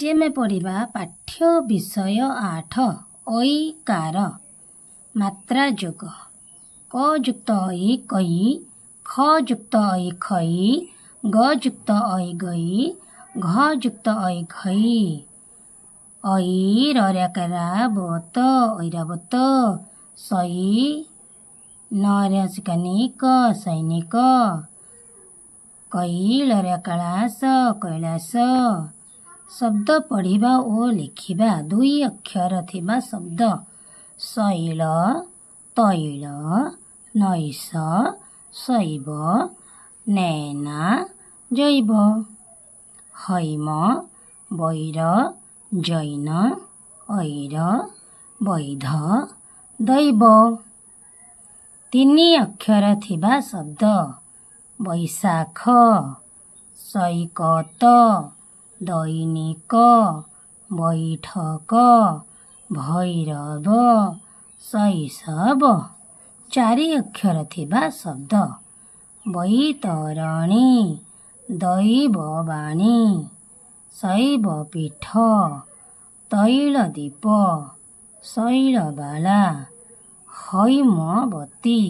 जे में पढ़ा पाठ्य विषय 8 ऐकार मात्रा जोग क युक्त ऐ कई ख युक्त ऐ खई ग युक्त ऐ गई घ युक्त ऐ घई ऐ रर्याकारा बत ऐरावत सई नर्यासिकानिक सैनिक कई लर्याकाला स कैलास। शब्द पढ़िबा ओ लिखिबा 2 अक्षर थिबा शब्द शैल तैल नैश शैव नैना जैव हैम वैर जैन ऐर वैध दैव। 3 अक्षर थिबा शब्द बैशाख सैकत दैनिक बैठक भैरव शैशव। 4 अक्षर थिबा शब्द बैतरणी दैववाणी शैवपीठ तैलदीप शैलबाला हैमवती।